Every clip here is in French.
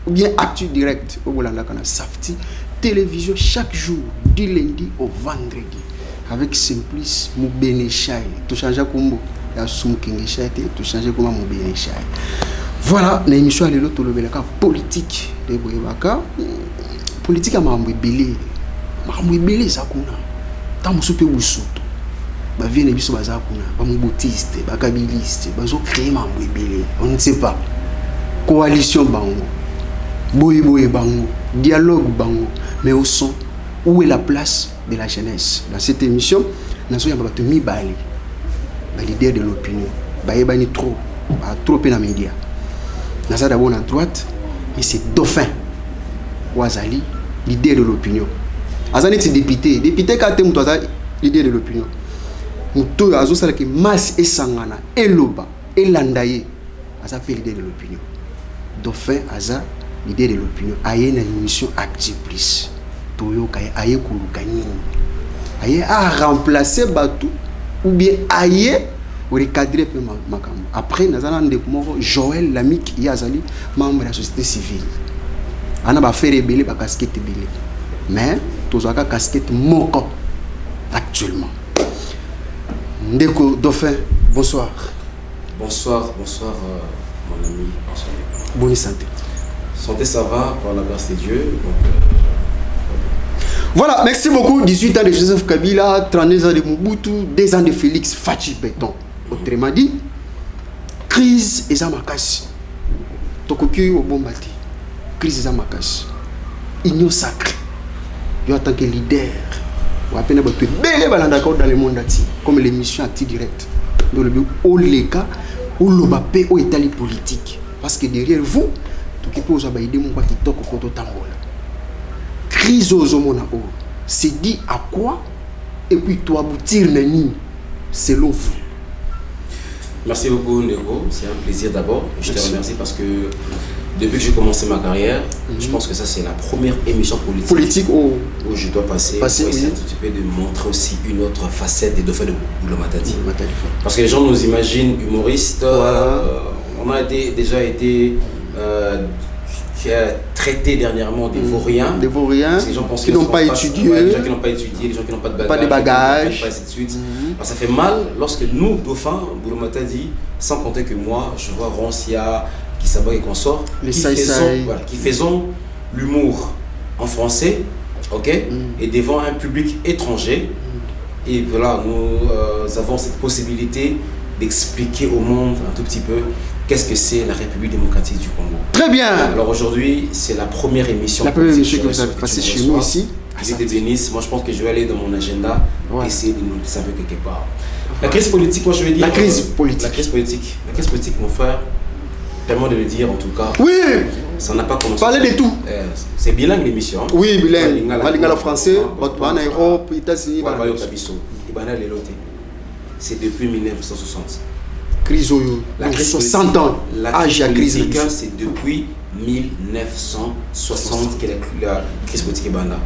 ou bien Actu Direct au Bolanda Kana Safti, télévision chaque jour, du lundi au vendredi, avec Simplice Moubénéchaï. Tout change comme ya Soumkingechaï, tout change comme Moubénéchaï. Voilà, l'émission à l'élo, tout le monde politique de Boyebaka. Politique à Mambo Belé, ça kuna. Tant que soupe ou soto. Bah viens biso baza kuna. Bah moubotiste, bah kabiliste, bah zo créer Mambo Belé. On ne sait pas. Coalition bango. Boye bango. Dialogue bango. Mais au son, où est la place de la jeunesse? Dans cette émission, nous avons mis Bali. L'idée de l'opinion. Bah yebani trop. Bah trop dans les médias. Nous avons d'abord à droite, mais c'est Dauphin. Ouazali, l'idée de l'opinion. Azani c'est député quand tu as l'idée de l'opinion. Muto azo sala ki mas et sangana et loba et landaye. Aza fait l'idée de l'opinion. Dauphin aza l'idée de l'opinion. Aye na émission active plus. Toyo kay aye kulukani. Aye a remplacer Batou ou bien aye ou recadrer peu makambo. Après nazana ndeko Joël Lamik Yazali membre de la société civile. On a fait rebeller la casquette belé. Mais tous les casquette moko actuellement. Ndeko Dauphin, bonsoir. Bonsoir, mon ami. Bonne santé. Santé, ça va, par la grâce de Dieu. Voilà, merci beaucoup. 18 ans de Joseph Kabila, 32 ans de Mobutu, 2 ans de Félix Fachi Béton. Autrement dit, crise et Zamakasi. Tokoki au bon bâti. Crise et Zamakasi. Union sacrée. En tant que leader, on a peine dans le monde comme l'émission Actu Direct. Dans le but, au Leka, au Lobapé, au État politique. Parce que derrière vous, tout qui peut vous aider, mon qui toque au côté tambola. Crise aux hommes, c'est dit à quoi et puis toi aboutir nani selon vous. Merci beaucoup, Nego. C'est un plaisir d'abord. Je te remercie parce que depuis que j'ai commencé ma carrière, je pense que ça c'est la première émission politique où je dois passer pour essayer un petit peu de montrer aussi une autre facette des Dauphins de Boulou Matadi. Parce que les gens nous imaginent humoristes, on a déjà été traité dernièrement des vauriens. Des vauriens les gens pensent qui n'ont pas étudié. Les gens qui n'ont pas étudié, les gens qui n'ont pas de bagages. Pas de suite. Ça fait mal lorsque nous, Dauphins, Boulou Matadi, sans compter que moi, je vois Roncia, qui s'abat et consort, qui faisons l'humour en français, ok, et devant un public étranger. Et voilà, nous avons cette possibilité d'expliquer au monde un tout petit peu qu'est-ce que c'est la République démocratique du Congo. Très bien. Alors aujourd'hui, c'est la première émission. La première émission que vous avez passée chez nous ici. Je te bénisse. Moi, je pense que je vais aller dans mon agenda, essayer de nous savoir quelque part. La crise politique, moi je vais dire. La crise politique. La crise politique, mon frère. Tellement de le dire en tout cas. Oui. Ça n'a pas commencé. Parlez de tout. C'est bilingue l'émission. Oui, bilingue. Lingala français, en Europe, États-Unis. C'est depuis 1960. Crise la crise 60 ans. L'âge à crise c'est depuis 1960 que la crise politique est banda.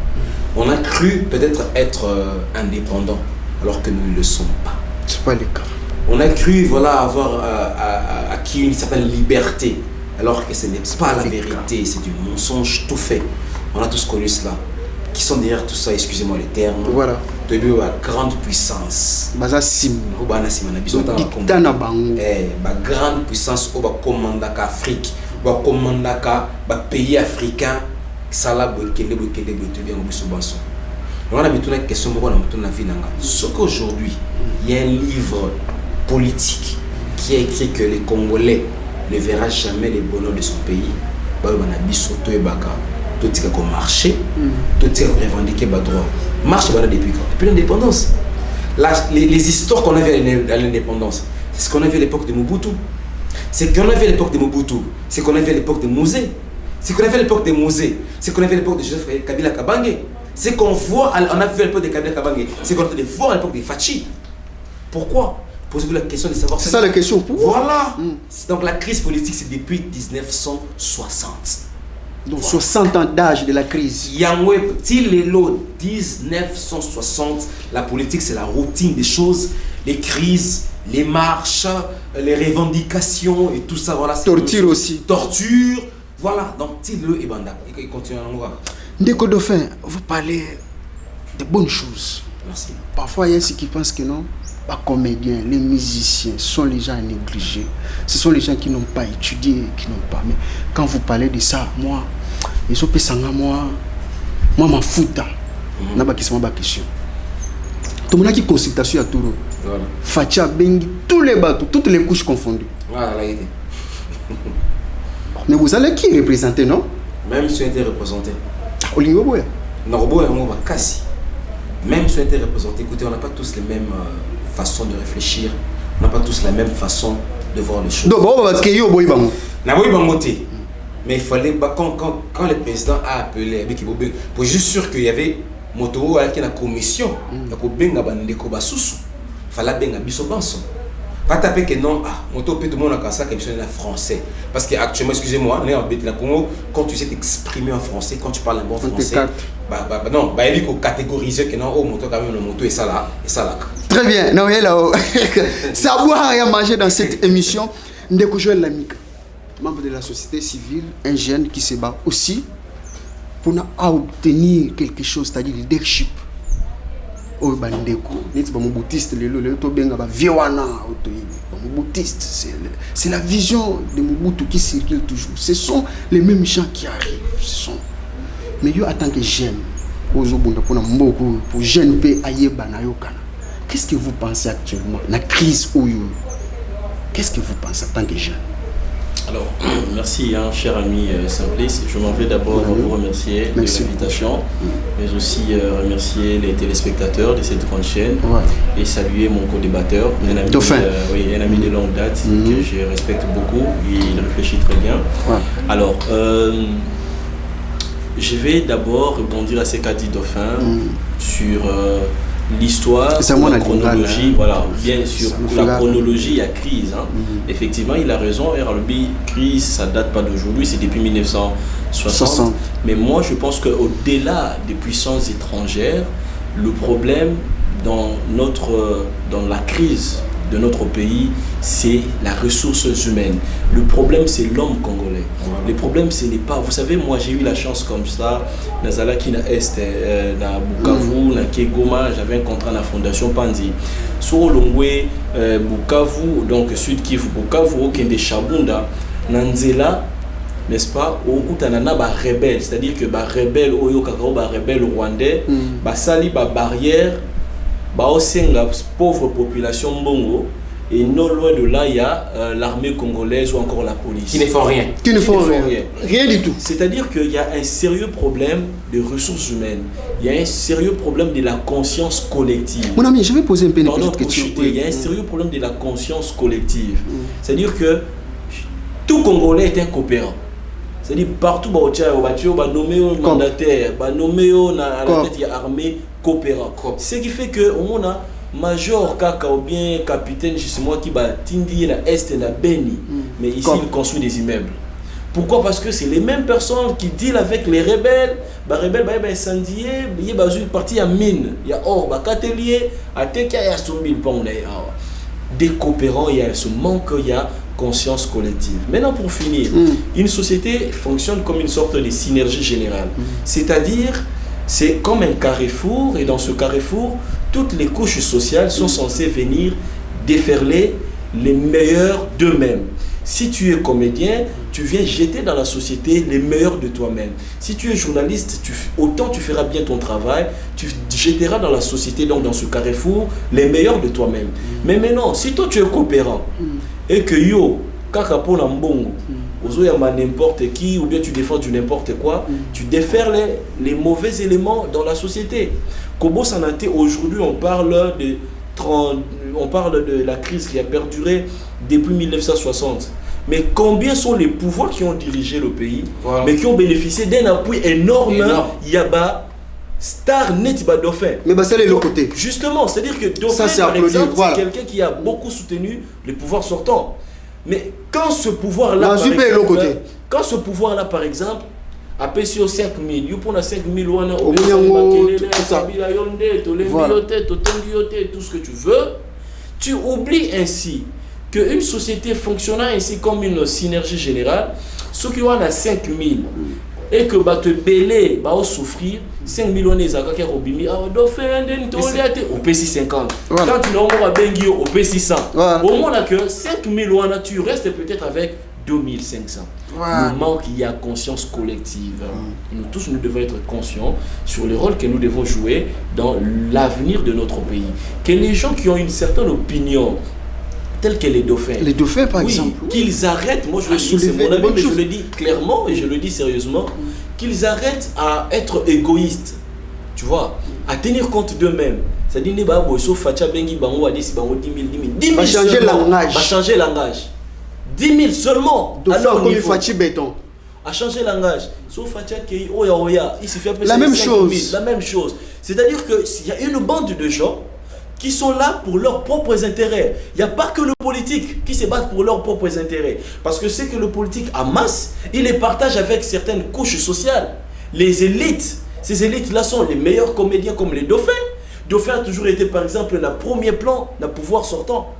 On a cru peut-être être indépendant alors que nous ne le sommes pas. C'est pas le cas. On a cru avoir acquis une certaine liberté, alors que ce n'est pas la vérité, c'est du mensonge tout fait. On a tous connu cela. Qui sont derrière tout ça, excusez-moi les termes. Voilà. De la grande puissance. Baza sim. Grande puissance au commande Afrique, au commande pays africain. Sala bokende bien au biso. On a mis toute la question pour la vie. Ce qu'aujourd'hui, il y a un livre politique qui a écrit que les Congolais ne verront jamais les bonheurs de son pays. Tout est marché, tout est revendiqué droit. Marche depuis l'indépendance. Les histoires qu'on a vues à l'indépendance, c'est ce qu'on a vu à l'époque de Mobutu. C'est qu'on a vu à l'époque de Mobutu, c'est qu'on a vu à l'époque de Mosé, c'est qu'on a vu à l'époque de Mosé, c'est qu'on a vu à l'époque de Joseph Kabila Kabange, c'est qu'on voit, on a vu à l'époque de Kabila Kabange, c'est qu'on a vu à l'époque de Fachi. Pourquoi? Posez-vous la question de savoir. C'est ça la question pour vous. Voilà. Donc la crise politique, c'est depuis 1960. Donc 60 ans d'âge de la crise. Yangwe, s'il est là, 1960, la politique c'est la routine des choses, les crises, les marches, les revendications et tout ça. Voilà, torture aussi. Torture, Voilà, donc dis-le et banda. Il continue à nous voir. Ndeko Dauphin, vous parlez de bonnes choses. Merci. Parfois, il y a ceux qui pensent que non, pas comédiens, les musiciens sont les gens négligés. Ce sont les gens qui n'ont pas étudié, qui n'ont pas. Mais quand vous parlez de ça, moi, ils sont ma fouta. N'a pas question. Tout le monde qui consultation à Touro. Voilà. Fatia Bengi, tous les bateaux, toutes les couches confondues. Voilà, là, il est. Mais vous allez qui représenter, non? Même si on était représenté. Olingo Boya. Norbo et moi, Kassi. Même si on était représenté, écoutez, on n'a pas tous les mêmes façons de réfléchir. On n'a pas tous la même façon de voir les choses. Donc, on va créer au Boybango. Mais il fallait, quand le président a appelé, pour juste sûr qu'il y avait Moto qui a la commission, il fallait bien pas taper que non, Moto peut tout le monde a ça comme français. Parce qu'actuellement, excusez-moi, quand tu sais t'exprimer en français, quand tu parles un bon français, non, il faut catégoriser que non, Moto quand même le Moto et ça là. Très bien, non, c'est à boire et à manger dans cette émission. Ndeko Joël Lamika, membre de la société civile, un jeune qui se bat aussi pour obtenir quelque chose, c'est-à-dire le leadership. C'est la vision de Mobutu qui circule toujours. Ce sont les mêmes gens qui arrivent. Mais yo, en tant que jeune, pour jeune qu'est-ce que vous pensez actuellement la crise où qu'est-ce que vous pensez en tant que jeune? Alors, merci, cher ami Simplice. Je m'en vais d'abord vous remercier de l'invitation, mais aussi remercier les téléspectateurs de cette grande chaîne et saluer mon co-débatteur, un ami de longue date que je respecte beaucoup. Il réfléchit très bien. Alors, je vais d'abord rebondir à ce qu'a dit Dauphin sur l'histoire, la chronologie, voilà, bien sûr, pour la chronologie, il y a crise. Effectivement, il a raison, RLB, crise, ça ne date pas d'aujourd'hui, c'est depuis 1960. Mais moi, je pense qu'au-delà des puissances étrangères, le problème dans la crise de notre pays, c'est la ressource humaine. Le problème, c'est l'homme congolais. Le problème, ce n'est pas... Vous savez, moi, j'ai eu la chance comme ça, Nazalaki na Est, na Bukavu, na Kegoma, j'avais un contrat dans la Fondation Panzi. Sur Longwe, Bukavu, donc Sud Kivu, Bukavu, au Kende Chabunda, Nanzela, n'est-ce pas, au Koutanana, ba rebelle, c'est-à-dire que ba rebelle, Oyo Kakao, ba rebelle rwandais, ba sali, ba barrière, ba osenga pauvre population mbongo. Et non loin de là, il y a l'armée congolaise ou encore la police. Qui ne font rien. Qui ne font rien. Rien du tout. C'est-à-dire qu'il y a un sérieux problème de ressources humaines. Il y a un sérieux problème de la conscience collective. Mon ami, je vais poser un peu une petite question. Il y a un sérieux problème de la conscience collective. C'est-à-dire que tout Congolais est un coopérant. C'est-à-dire partout, on va nommer un mandataire, on va nommer à la tête de l'armée coopérant. Ce qui fait qu'on a major kaka ou bien capitaine justement qui va tindi na est na Beni, mais ici il construit des immeubles. Pourquoi? Parce que c'est les mêmes personnes qui dealent avec les rebelles. Les rebelles bah incendier, il y a une partie à mine, il y a or bah catelier, à teka il y a sombil pong des coopérants, il y a ce manque, il y a conscience collective. Maintenant pour finir, une société fonctionne comme une sorte de synergie générale. C'est-à-dire c'est comme un carrefour et dans ce carrefour toutes les couches sociales sont censées venir déferler les meilleurs d'eux-mêmes. Si tu es comédien, tu viens jeter dans la société les meilleurs de toi-même. Si tu es journaliste, autant tu feras bien ton travail, tu jetteras dans la société, donc dans ce carrefour, les meilleurs de toi-même. Mais maintenant, si toi tu es coopérant et que yo, kakapo na mbongo, n'importe qui, ou bien tu défends du n'importe quoi, tu déferles les mauvais éléments dans la société. Kobo Sanate, aujourd'hui, on parle de la crise qui a perduré depuis 1960. Mais combien sont les pouvoirs qui ont dirigé le pays, mais qui ont bénéficié d'un appui énorme? Il y a Star Net Dauphin. Mais c'est les l'autre côté. Justement, c'est-à-dire que Dauphin, par exemple, c'est quelqu'un qui a beaucoup soutenu les pouvoirs sortants. Mais quand ce pouvoir-là, par exemple, après sur 5 000, il y a 5 000, tout ce que tu veux, tu oublies ainsi qu'une société fonctionnant ainsi comme une synergie générale, ceux qui ont 5 000 et que bah te belé bah au souffrir 5 000 on est à qui robimi ah doit faire au PC 50 quand il a bengi au PC 100 au moins là que 5 000 on a tu restes peut-être avec 2500. Le manque, il y a conscience collective. Nous tous, nous devons être conscients sur le rôle que nous devons jouer dans l'avenir de notre pays. Que les gens qui ont une certaine opinion, tels que les dauphins par exemple, qu'ils arrêtent, moi je le dis, c'est mon avis, mais je le dis clairement et je le dis sérieusement, qu'ils arrêtent à être égoïstes, tu vois, à tenir compte d'eux-mêmes. C'est-à-dire, changer langage. 10 000 seulement. Alors, comme il faut béton. À changer langage. Sauf il suffit la même chose. La même chose. C'est-à-dire qu'il y a une bande de gens qui sont là pour leurs propres intérêts. Il n'y a pas que le politique qui se bat pour leurs propres intérêts. Parce que c'est que le politique amasse, il les partage avec certaines couches sociales. Les élites, ces élites-là sont les meilleurs comédiens comme les dauphins. Dauphin a toujours été par exemple le premier plan d'un pouvoir sortant.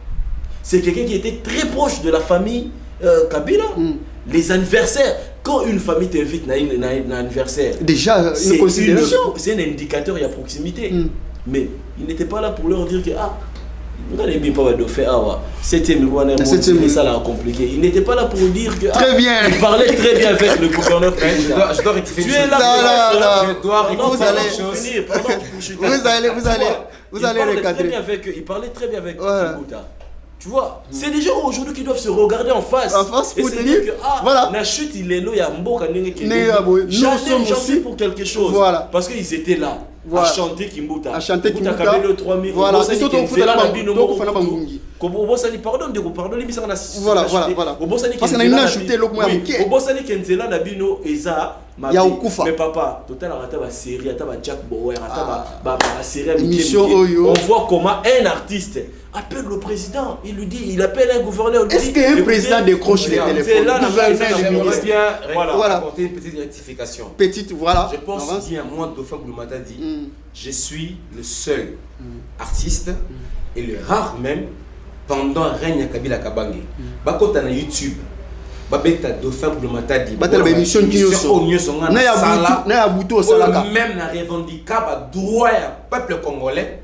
C'est quelqu'un qui était très proche de la famille Kabila. Les anniversaires, quand une famille t'invite à un anniversaire, déjà une considération. C'est un indicateur et à proximité. Mais il n'était pas là pour leur dire que regardez bien pas de faire ça l'a compliqué. Il n'était pas là pour dire que très bien. Il parlait très bien avec le gouverneur. Je dois rectifier. Tu es là. Je dois rectifier. Vous allez recadrer. Il parlait très bien avec Bouta. Tu vois, c'est des gens aujourd'hui qui doivent se regarder en face. Et se dire que voilà. La chute, il est là, il y a Mboka Nous sommes aussi pour quelque chose. Voilà. Parce qu'ils étaient là. Voilà. À chanter Kimbuta. À chanter Kimbuta. Voilà. C'est surtout au Voilà. parce qu'on a une ajouté l'autre moyen. Au Bosani Kenzela Nabino Eza. Mais papa, total arata série, ataba Jack Bauer, ataba série on voit comment un artiste appelle le président, il lui dit, il appelle un gouverneur. Est-ce qu'un président décroche les téléphones? Voilà, apporter une petite rectification. Voilà. Je pense bien, moi, Dauphin Bouloumata dit, je suis le seul artiste et le rare même pendant le règne de Kabila Kabange. Quand on a YouTube, Dauphin Bouloumata dit, émission qui même na revendiquer droit au peuple congolais,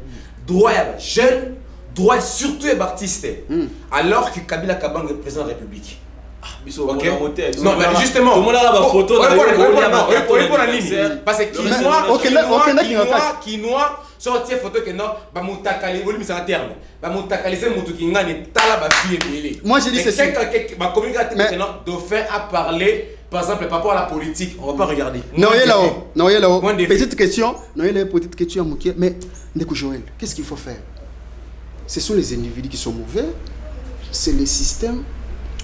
droit à jeunes, droit surtout aux artistes, alors que Kabila Kabange est président de la République. Okay. Non, mais justement, tout le monde a la photo. Parce que Kinois sorti photo que non, bah mutakali volume c'est interne. Bah mutakali c'est mutu kinga ne tala ba fille. Moi je dis c'est ça. Bah communicateur que non, Dauphin a parlé par exemple par rapport à la politique, on va pas regarder. Non, petite question, mais Ndeko Joël, qu'est-ce qu'il faut faire? Ce sont les individus qui sont mauvais, c'est le système,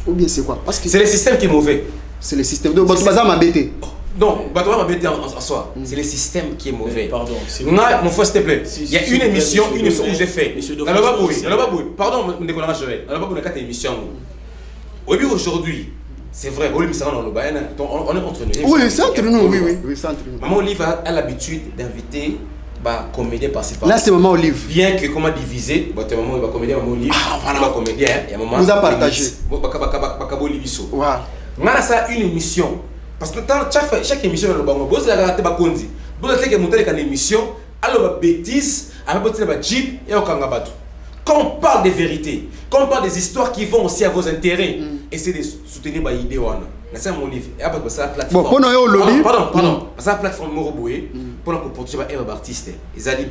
ou bien c'est quoi? Parce que c'est le système qui est mauvais. C'est le système. Donc, Batouma m'a bêté. Non, Batouma m'a bêté en soi. C'est le système qui est mauvais. Pardon. Mon frère, s'il te plaît. Il y a une émission où j'ai fait. Pardon, Ndeko Joël. On a 4 émissions. Aujourd'hui, c'est vrai, on est entre nous. Oui, c'est entre nous. Oui, c'est entre nous. Maman Olive a l'habitude d'inviter comédien par-ci par-là. Là, c'est Maman Olive. Bien que comment diviser, maman va comédien, Maman Olive. Voilà, comédien, il y a maman. Vous a partagé. Voilà. On a ça une émission. Parce que chaque émission, on a besoin de la Bakondi. Vous avez monté une émission, alors bêtise, avec votre jeep et au Kangabato. Quand on parle des vérités, quand on parle des histoires qui vont aussi à vos intérêts, essayez de soutenir ma idée. C'est mon livre. Et après, c'est la plateforme. Pardon. C'est la plateforme Moroboé pour protéger les artistes. Ils ont dit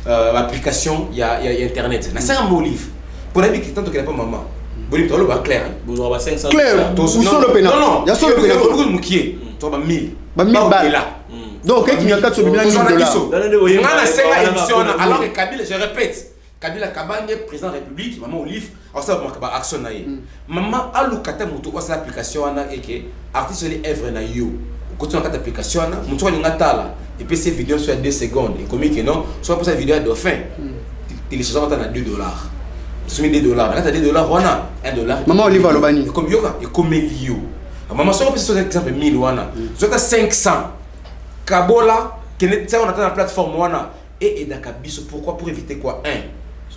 l'application, il y a Internet. C'est mon livre. Pour les gens qui tentent de pas maman. Vous avez clair. Vous avez 500. Clair. Où sont le pénal? Non. Il y a sur le pénal. Vous avez 1000. 1000 balles. Donc, il y a 4 $1000. On a 5 émissions. Alors que Kabila, je répète. Kabila Kabange, président de la République, maman Olive, on s'est marqué par action naïe. Maman a l'occasion de faire l'application et que artiste les œuvres na yo. Quand on a l'application, on a une tala et puis ces vidéos sur 2 secondes. Et comme que non, soit pour cette vidéo à Dauphin, téléchargement à $2. Ils sont mis $2. Quand tu as $2, on a $1. Maman Olive à l'Obani. Et comme yoga, et comme Elio. Maman, si on peut sur exemple 1000 wana, soit à 500. Kabola, on a la plateforme wana et Dakabiso. Pourquoi? Pour éviter quoi?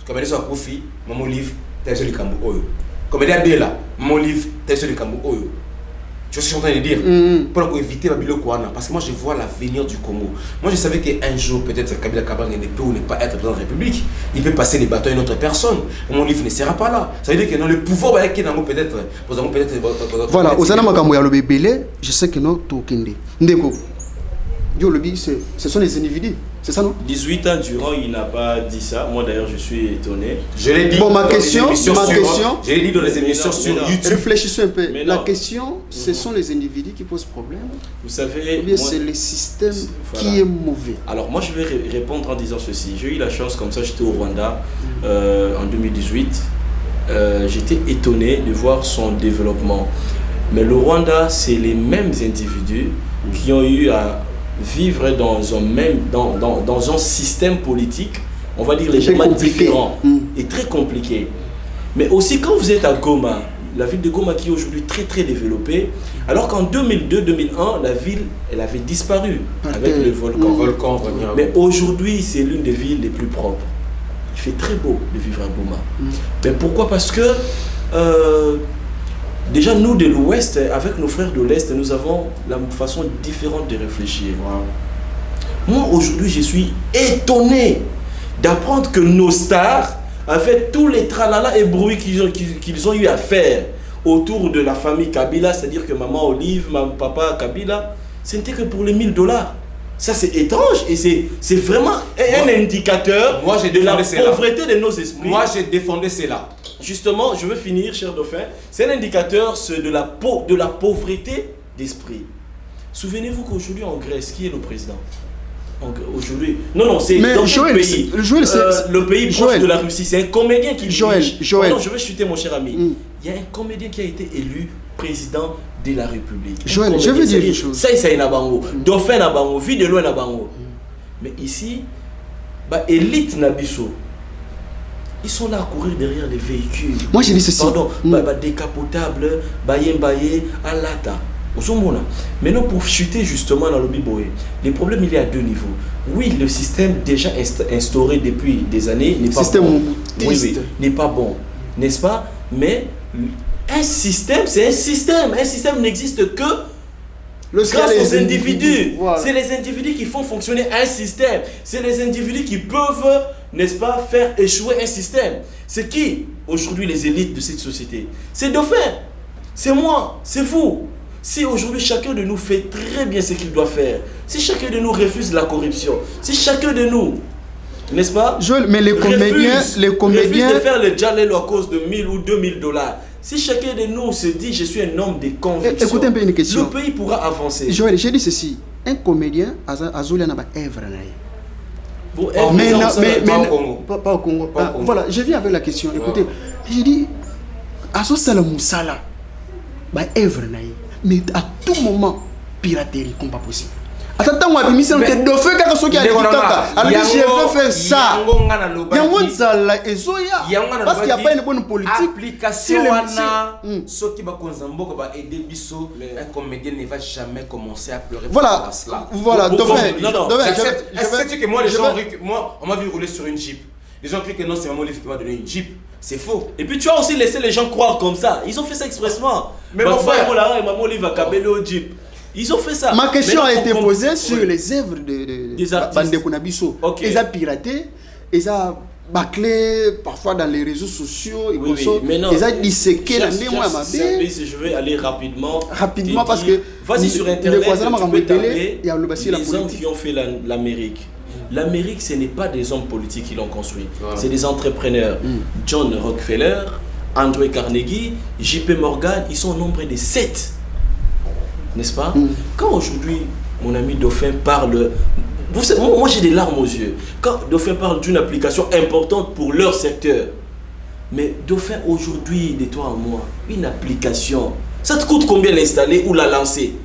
Comme elle est profit, Maman Olive, tel sur le Cambo Oyo. Comme elle est Bella, Maman Olive, tel sur le Cambo Oyo. Tu vois ce que je suis en train de dire? Pour éviter Babilo Kouana. Parce que moi, je vois l'avenir du Congo. Moi, je savais qu'un jour, peut-être, Kabila Kabang ne peut ou ne pas être président de la République. Il peut passer les bâtons à une autre personne. Mon livre ne sera pas là. Ça veut dire que dans le pouvoir, peut-être. Voilà, aux Anamakamou Yalobé, je sais que non, Tokende. Ndeko. Ce sont les individus. C'est ça, non? 18 ans durant, il n'a pas dit ça. Moi, d'ailleurs, je suis étonné. Je l'ai dit. Bon, ma question. Je l'ai dit dans les émissions sur YouTube. Réfléchissez un peu. La question, ce sont les individus qui posent problème. Vous savez. Ou bien c'est le système qui est mauvais. Alors, moi, je vais répondre en disant ceci. J'ai eu la chance, comme ça, j'étais au Rwanda en 2018. J'étais étonné de voir son développement. Mais le Rwanda, c'est les mêmes individus qui ont eu à vivre dans un système politique, on va dire légèrement différent et très compliqué. Mais aussi quand vous êtes à Goma, la ville de Goma qui est aujourd'hui très très développée, alors qu'en 2002-2001, la ville elle avait disparu avec le volcan. Mais aujourd'hui, c'est l'une des villes les plus propres. Il fait très beau de vivre à Goma. Mais pourquoi? Parce que déjà, nous de l'Ouest, avec nos frères de l'Est, nous avons la façon différente de réfléchir. Moi, aujourd'hui, je suis étonné d'apprendre que nos stars, avec tous les tralala et bruits qu'ils ont eu à faire autour de la famille Kabila, c'est-à-dire que maman Olive, papa Kabila, ce n'était que pour les $1000. Ça, c'est étrange et c'est vraiment un indicateur de la pauvreté de nos esprits. Moi, j'ai défendu cela. Justement, je veux finir, cher Dauphin. C'est un indicateur de la pauvreté d'esprit. Souvenez-vous qu'aujourd'hui en Grèce, qui est le président? Aujourd'hui, non, c'est dans quel pays? Le pays proche de la Russie. C'est un comédien qui dirige. Non, je veux chuter mon cher ami. Il y a un comédien qui a été élu président de la République. Joël, je veux dire une chose. Ça, c'est Nabango. Dauphin Nabango, vie de loin Nabango. Mais ici, élite Nabiso. Ils sont là à courir derrière les véhicules. Moi, j'ai dit ceci. Pardon, décapotables, Bayembaye, Alata. Maintenant, pour chuter justement dans le Biboé, le problème il est à deux niveaux. Oui, le système déjà instauré depuis des années n'est pas bon. Oui, n'est pas bon, n'est-ce pas? Mais un système, c'est un système. Un système n'existe que grâce aux individus. Voilà. C'est les individus qui font fonctionner un système. C'est les individus qui peuvent, n'est-ce pas, faire échouer un système. C'est qui aujourd'hui les élites de cette société? C'est Dauphin, c'est moi, c'est vous. Si aujourd'hui chacun de nous fait très bien ce qu'il doit faire, si chacun de nous refuse la corruption, si chacun de nous, n'est-ce pas, Joël, mais les comédiens refuse de faire le jalelo à cause de $1000 ou $2000, si chacun de nous se dit je suis un homme de conviction, écoutez un peu une question. Le pays pourra avancer. Joël, j'ai dit ceci, un comédien Azoula n'a pas œuvre. Pas au Congo. Voilà, je viens avec la question. Écoutez, j'ai dit Azo Salamoussala, œuvre. Mais à tout moment, piraterie comme pas possible. Attends, moi, je suis en train de faire quelque chose qui a été fait. Alors, je vais faire ça. Il y a un zala et zoya. Parce qu'il n'y a pas une bonne politique. Application ce qui va aider Bisso, un comédien ne va jamais commencer à pleurer. Voilà. Voilà. C'est que moi, les gens, on m'a vu rouler sur une Jeep. Les gens crient que non, c'est Maman Olive qui m'a donné une Jeep. C'est faux. Et puis tu as aussi laissé les gens croire comme ça. Ils ont fait ça expressement. Mais mon frère, Maman Olive a cabellé au Jeep. Ils ont fait ça. Ma question a été posée sur les œuvres des artistes. Bande Kunabiso. Ils ont piraté, ils ont bâclé parfois dans les réseaux sociaux. Ils ont disséqué la mémoire. Je vais aller rapidement. Rapidement parce que. Vas-y sur Internet. Tu peux taper les hommes qui ont fait l'Amérique. L'Amérique, ce n'est pas des hommes politiques qui l'ont construit. Voilà. C'est des entrepreneurs. John Rockefeller, Andrew Carnegie, JP Morgan, ils sont au nombre de 7. N'est-ce pas? Quand aujourd'hui, mon ami Dauphin parle... Vous savez, moi j'ai des larmes aux yeux. Quand Dauphin parle d'une application importante pour leur secteur. Mais Dauphin, aujourd'hui, de toi à moi, une application, ça te coûte combien l'installer ou la lancer?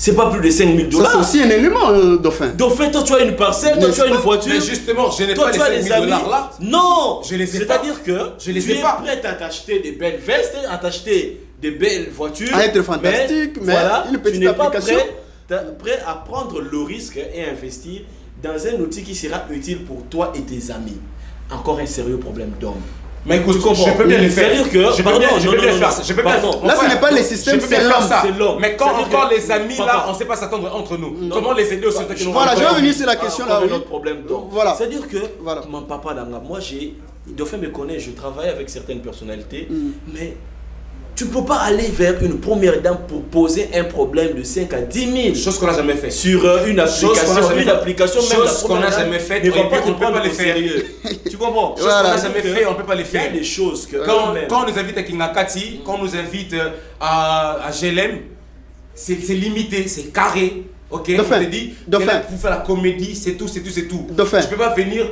C'est pas plus de $5000. Ça, c'est aussi un élément, Dauphin. Dauphin, toi tu as une parcelle, toi tu as une voiture. Mais justement, je n'ai pas les $5000 là. Non, je les ai pas. C'est-à-dire que je les tu ai es pas. prêt à t'acheter des belles vestes, à t'acheter des belles voitures. À être fantastique, mais voilà, une petite application. Tu n'es pas prêt à prendre le risque et investir dans un outil qui sera utile pour toi et tes amis. Encore un sérieux problème d'homme. Mais écoute, je peux bien le faire. C'est-à-dire que je peux bien faire ça. Je peux bien. Là, ce n'est pas les systèmes, c'est l'homme. Mais quand encore les amis là, on ne sait pas s'attendre entre nous. Comment les aider aussi? Voilà, je vais revenir sur la question là. Notre problème. Voilà. C'est-à-dire que mon papa moi Dauphin me connaît, je travaille avec certaines personnalités, mais tu ne peux pas aller vers une première dame pour poser un problème de 5 à 10 000. Chose qu'on n'a jamais fait. Sur une application, même chose qu'on n'a jamais fait, on ne peut pas les faire. Tu comprends? Chose qu'on n'a jamais fait, on ne peut pas les faire. Il y a des choses que... Quand on nous invite à Kingakati, quand on nous invite à GLM, c'est limité, c'est carré. Ok, Dauphin, on te dit pour faire la comédie, c'est tout. Dauphin. Je peux pas venir,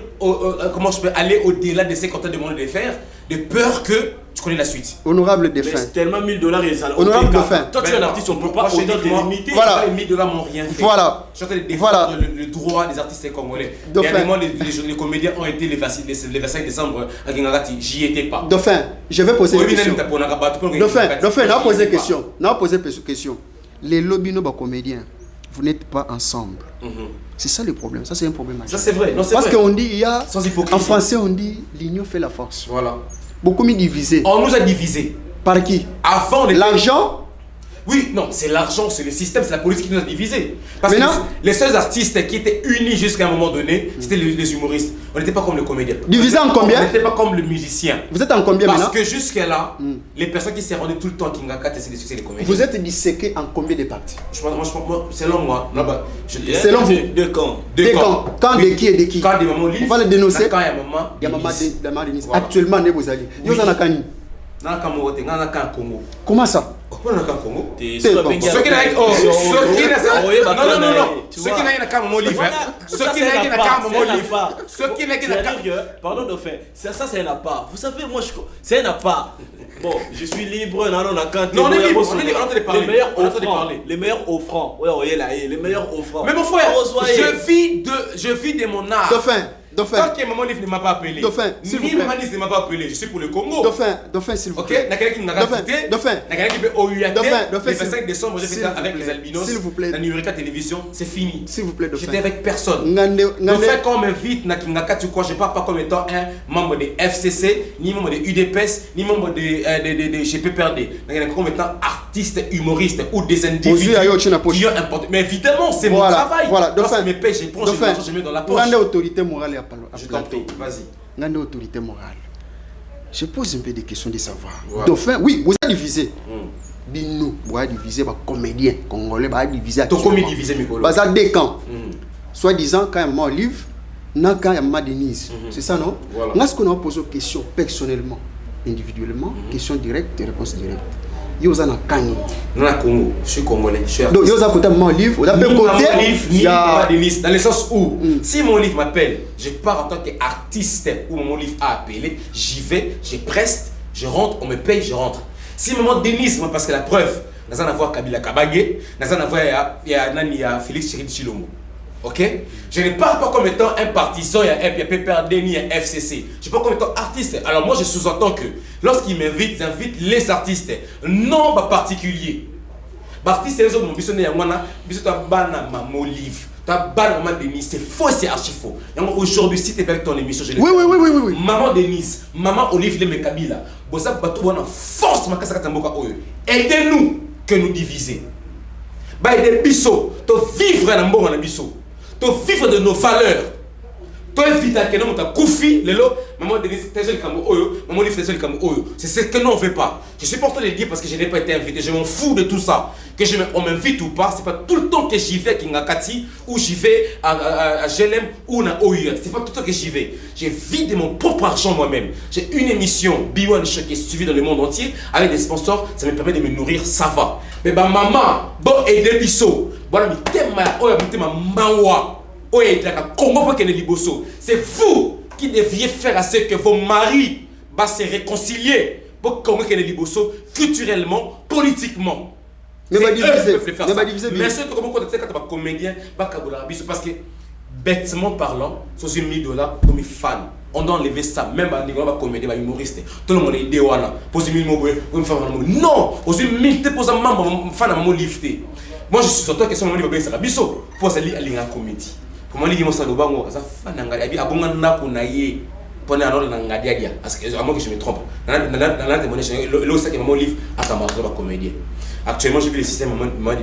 comment je peux aller au-delà de ce qu'on t'a demandé de faire, de peur que tu connais la suite. Honorable Dauphin. C'est tellement $1000 et ça. Honorable Dauphin. Toi tu es un artiste, on ne peut pas autant te limiter. Voilà. Les $1000 m'ont rien fait. Voilà. Je suis en train de défendre le droit des artistes congolais. Dernièrement, les comédiens ont été le 25 décembre à Kingakati. J'y étais pas. Dauphin, je vais poser une question. Dauphin, on a posé question. Les lobbies no comédiens, vous n'êtes pas ensemble. C'est ça le problème. Ça, c'est un problème. Ça, c'est vrai. Parce qu'on dit, il y a. Sans hypocrisie. En français, on dit l'union fait la force. Voilà. Beaucoup mis divisés. On nous a divisés. Par qui? Avant, l'argent. Oui, non, c'est l'argent, c'est le système, c'est la politique qui nous a divisés. Parce maintenant, que les seuls artistes qui étaient unis jusqu'à un moment donné, c'était les humoristes. On n'était pas comme le comédien. Divisés en combien? On n'était pas comme le musicien. Vous êtes en combien maintenant? Parce que jusque-là, les personnes qui s'est rendues tout le temps à Kingakati, c'est les comédiens. Vous êtes disséqués en combien de parties? Selon moi, selon vous, deux camps. Deux camps. Quand de qui et de qui? Quand des mamans livres. On va le dénoncer. Quand il y a maman Denise. Actuellement, vous allez. Vous en avez comment ça? Pourquoi on a qu'un Congo? Ceux qui n'ont pardon Dauphin, ça c'est un appart. Vous savez, moi c'est un appart. Bon, je suis libre, non, on est libre, on entend parler. Les meilleurs offrants. Les meilleurs offrants. Mais mon frère, je vis de mon art. Dauphin. Tant que maman livre ne m'a pas appelé. Dauphin, s'il vous plaît. Maman livre ne m'a pas appelé. Je suis pour le Congo. Dauphin, s'il vous plaît. Ok, n'a quelqu'un qui n'a pas cité. Dauphin. N'a quelqu'un qui veut OUAT. Dauphin. Le 25 décembre, j'ai fait ça avec les albinos. S'il vous plaît. La Numérica Télévision, c'est fini. S'il vous plaît, Dauphin. J'étais avec personne. Dauphin, quand on m'invite, je ne pars pas comme étant un membre de FCC, ni membre de UDPS, ni membre de GPPRD. Comme étant artiste, humoriste ou des individus qui ont importé. Mais évidemment, c'est mon travail. Voilà, Dauphin. Me paye, je prends, je mets dans la poche. Autorité morale et à je t'en prie, vas-y. Ngande autorité morale. Je pose un peu des questions de savoir. Dauphin, oui, vous avez divisé. Binou, vous avez divisé les comédiens congolais, vous avez divisé. Ton comédie divisé, Mikolo. Vous avez deux camps. Soit disant, quand il y a un livre, quand il y a ma Denise. C'est ça, non? Là, ce qu'on a posé aux questions personnellement, individuellement, questions directes et réponses directes. Yoza na Kanye. Non, à Congo, je suis congolais. Donc, Yoza côté mon livre, vous avez côté. Dans le sens où, si mon livre m'appelle, je pars en tant qu'artiste où mon livre a appelé, j'y vais, je preste, je rentre, on me paye, je rentre. Si maman Denise, parce que la preuve, nous allons avoir Kabila Kabagé, nous allons avoir Félix Chirib Chilombo. Ok? Je ne parle pas comme étant un partisan, il y a PPRD ni un FCC. Je parle comme étant artiste. Alors moi je sous-entends que lorsqu'ils m'invitent, j'invite les artistes, non pas particuliers. Artistes, les autres, maman Denise, c'est faux, c'est archi faux. Aujourd'hui, si tu es avec ton émission, je le dis. Oui. Maman Denise, maman Olive Leme Kabila, force aidez-nous que nous diviser. Aidez Bisso, tu vivre dans le monde Bisso. Tu vivre de nos valeurs. Tu évites que nous avons koufi, maman Denise, maman Olive, c'est ce que nous ne fait pas. Je suis porté de le dire parce que je n'ai pas été invité. Je m'en fous de tout ça. Que on m'invite ou pas, c'est pas tout le temps que j'y vais à Kingakati ou j'y vais à GLM ou à OUA. C'est pas tout le temps que j'y vais. Je vis de mon propre argent moi-même. J'ai une émission B1 Show qui est suivie dans le monde entier avec des sponsors. Ça me permet de me nourrir, ça va. Mais maman, bon aider Bisso. Voilà, c'est vous qui deviez faire à ce que vos maris se réconcilier pour qu'on ait Liboso culturellement, politiquement. Mais c'est diviser. Mais c'est comme quand tu es comédien, parce que bêtement parlant, $1 000 pour mes fans. On doit enlever ça, même à niveau comédien, humoriste. Tout le monde est idéal. Pour $1 000 pour me faire non, pour $1 000 pour un membre, fan à mon lifté. Moi je suis sur toi que son livre c'est la biso pour ça lire la comédie. Pour moi lire mon salobango, ça fan ngari abi abonga na ko na ye. Prenez alors dans Ngadiadia, à moins que je me trompe. Dans la témoignage, le sac est mon livre à Tamara, comédien. Actuellement, j'ai vu le système,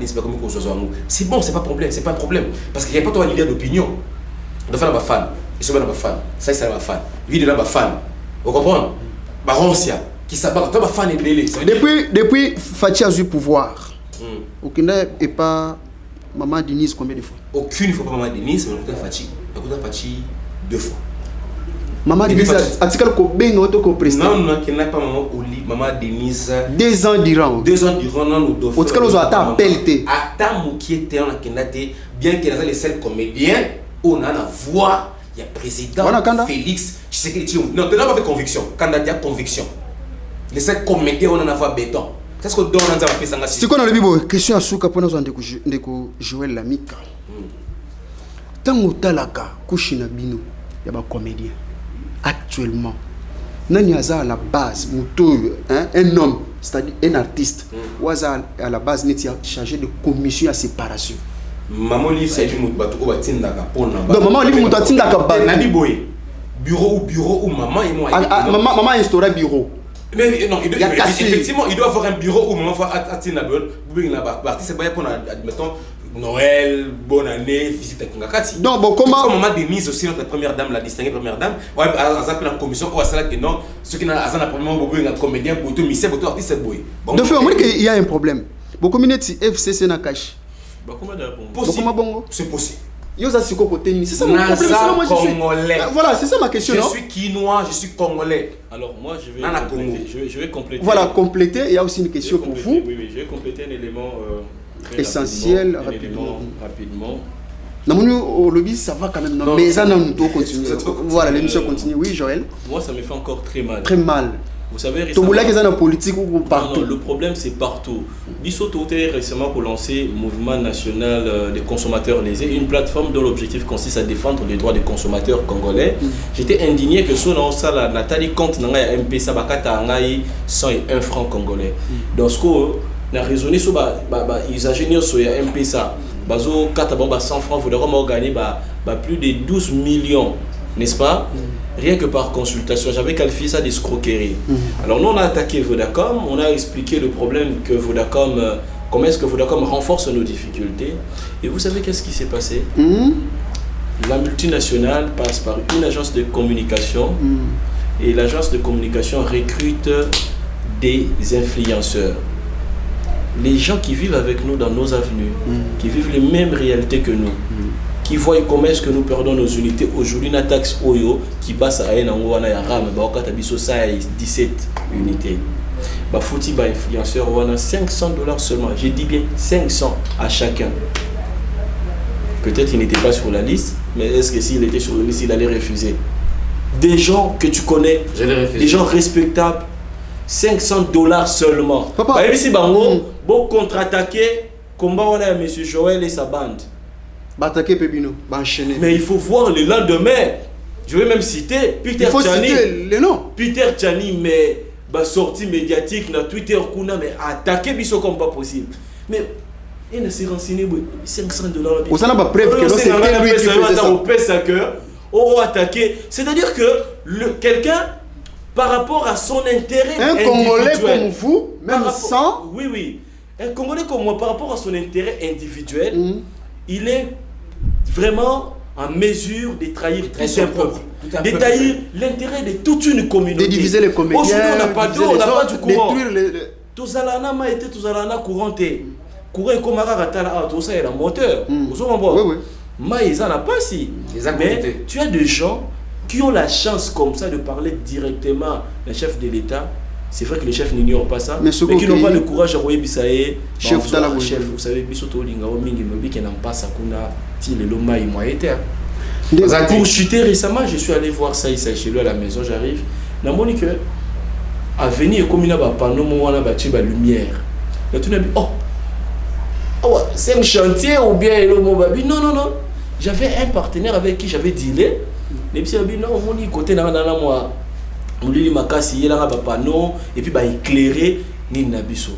c'est pas comme c'est bon, c'est pas problème, c'est pas un problème. Parce qu'il n'y a pas toi une idée d'opinion. De faire un fan, ils sont bien fan, ça c'est un fan. Vie de là, fan. Vous comprenez? Baronsia, qui s'abat, toi, fan est belé. Depuis Fachi a eu pouvoir, aucune n'est pas Maman Denise combien de fois? Aucune fois pas Maman Denise, mais Fachi. Fachi 2 fois. Maman Denise a-t-il combien d'autres que président? Non, qui n'a pas Maman Denise. 2 ans durant. 2 ans durant, non, nous devons. Au-delà de appelé. Attends, qui était en Kenate, bien qu'il y ait les seuls comédiens, on a la voix, il y a président Félix. Je sais qu'il dit non, tu n'as pas fait conviction. Quand il y a conviction, les seuls comédiens, on a la voix béton. Qu'est-ce que donne dans la paix? C'est quoi dans le Bible? Question à Souka pour nous en jouer la mica. Tant que talaka, kushina bino, il y a des comédiens. Actuellement, nani aza à la base, un homme, c'est-à-dire un artiste, ou aza à la base n'est chargé de commission à séparation. Maman livre c'est du mot bateau au tindaka pour na. Donc maman livre mot tindaka ba. Nabi boy. Bureau ou maman et moi. Maman instaure bureau. Mais non, effectivement, il doit avoir un bureau où maman va attendre la partie c'est pas pour admettons Noël, bonne année, visite à Kungakati. Donc bon comment maman Denise aussi notre première dame, la distinguée première dame, ouais à la commission ou à cela que non, ceux qui n'a la première bobo un comédien pour tout misère pour tout artiste boy. Donc fait on dit qu'il y a un problème. Bon communauté FCC na cache. C'est possible. C'est ça mon problème. Voilà, c'est ça ma question. Je suis quinois, je suis congolais. Alors moi je vais compléter. Voilà, compléter. Il y a aussi une question pour vous. Oui, je vais compléter un élément essentiel rapidement. Au lobby, ça va quand même. Non, mais ça, nous continue. Voilà, l'émission continue. Oui, Joël. Moi, ça me fait encore très mal. Très mal. Vous savez, récemment... politique ou partout. Non, le problème, c'est partout. Bissot a récemment pour lancer Mouvement national des consommateurs lésés, une plateforme dont l'objectif consiste à défendre les droits des consommateurs congolais. J'étais indigné que son salle Nathalie compte dans un MP Sabakata Angaï 101 francs congolais. Donc, ce qu'on a raisonné sur les usagers sur MP ça, bazo 100 francs, vous devez gagner plus de 12 millions, n'est-ce pas? Rien que par consultation, j'avais qualifié ça d'escroquerie. Alors nous on a attaqué Vodacom, on a expliqué le problème que Vodacom, comment est-ce que Vodacom renforce nos difficultés. Et vous savez qu'est-ce qui s'est passé? La multinationale passe par une agence de communication et l'agence de communication recrute des influenceurs. Les gens qui vivent avec nous dans nos avenues, qui vivent les mêmes réalités que nous, qui voient comment est-ce que nous perdons nos unités. Aujourd'hui, une taxe Oyo qui passe à un endroit, il y a 17 unités. Fouti ba influenceur, on a $500 seulement. Je dis bien 500 à chacun. Peut-être qu'il n'était pas sur la liste, mais est-ce que s'il était sur la liste, il allait refuser? Des gens que tu connais, des gens respectables, $500 seulement. Papa, bon contre-attaquer, combat on a M. Joël et sa bande. Attaquer Pébino, enchaîner. Mais il faut voir le lendemain. Je vais même citer Peter Tchani. Le nom. Peter Tchani, mais sortie médiatique dans Twitter, mais attaquer Bisso comme pas possible. Mais il s'est renseigné $500. Vous avez pas preuve que c'est lui qui faisait ça. Attaquer. C'est-à-dire que quelqu'un, par rapport à son intérêt individuel. Un Congolais comme vous, même sans. Oui. Un Congolais comme moi, par rapport à son intérêt individuel, il est vraiment en mesure de trahir tout un peuple, de trahir l'intérêt de toute une communauté. De diviser les comédiens. Aujourd'hui, on n'a pas d'eau, on n'a pas du courant. Tous alana été tous alana couranté. Courant comme Maratala, tout ça est un moteur. Vous comprenez? Oui. Mais ils n'en ont pas si. Mais tu as des gens qui ont la chance comme ça de parler directement au chef de l'État. C'est vrai que les chefs n'ignorent pas ça, mais qui n'ont pas le courage à envoyer Bissaye, chef, vous savez, Bissoto Lingao Mingi Mobi qui n'en pas ça qu'on a dit le loma et moi été. Pour chuter récemment, je suis allé voir ça chez lui à la maison, j'arrive. Dans mon que à venir comme il a pas panneau on a battu la lumière. Là tout n'a dit oh c'est un chantier ou bien le mot babi non. J'avais un partenaire avec qui j'avais dealé. Les petits babi non mon côté dans moi. Et puis éclairer ni nabiso.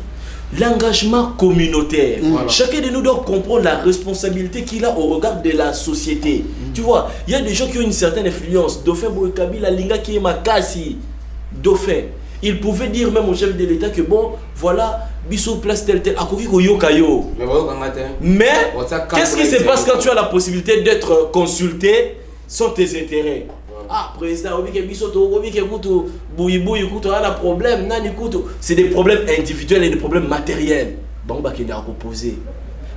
l'engagement communautaire. Voilà. Chacun de nous doit comprendre la responsabilité qu'il a au regard de la société. Tu vois, il y a des gens qui ont une certaine influence. Dauphin Boekabila, Linga qui est Makasi, Dauphin. Il pouvait dire même au chef de l'État que bon, voilà, Bissot place tel tel, mais qu'est-ce qui se passe quand tu as la possibilité d'être consulté sur tes intérêts? Ah, président, c'est des problèmes individuels et des problèmes matériels. Bon, bah, qu'il a reposé.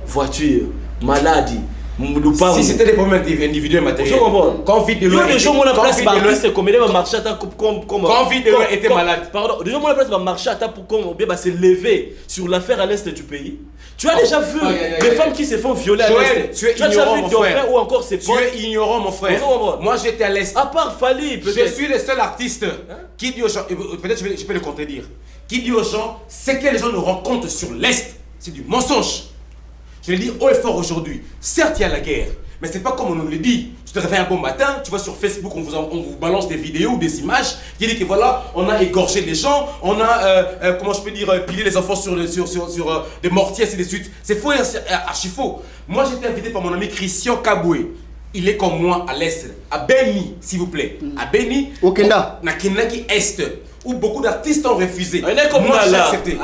Voiture, maladie. Si c'était des problèmes individuels matériels, quand Vidélo était malade, pardon, déjà mon place va marcher à ta pour qu'on va se lever sur l'affaire à l'est du pays. Tu as déjà vu des femmes qui se font violer à l'est? Tu es ignorant, mon frère. Ou encore ses potes. Tu es ignorant, mon frère. Moi, j'étais à l'est. À part Fali, peut-être. Je suis le seul artiste qui dit aux gens, peut-être je peux le contredire, qui dit aux gens, ce que les gens nous rencontrent sur l'est, c'est du mensonge. Je le dis haut et fort aujourd'hui. Certes, il y a la guerre, mais c'est pas comme on nous le dit. Tu te réveilles un bon matin, tu vois sur Facebook, on vous balance des vidéos ou des images qui dit que voilà, on a égorgé des gens, on a, comment je peux dire, pilé les enfants sur des mortiers, ainsi de suite. C'est faux et archi faux. Moi, j'étais invité par mon ami Christian Kaboué. Il est comme moi à l'est, à Beni, s'il vous plaît. À Beni, au Kenya. Na Kenya qui est, où beaucoup d'artistes ont refusé. Moi, j'ai accepté.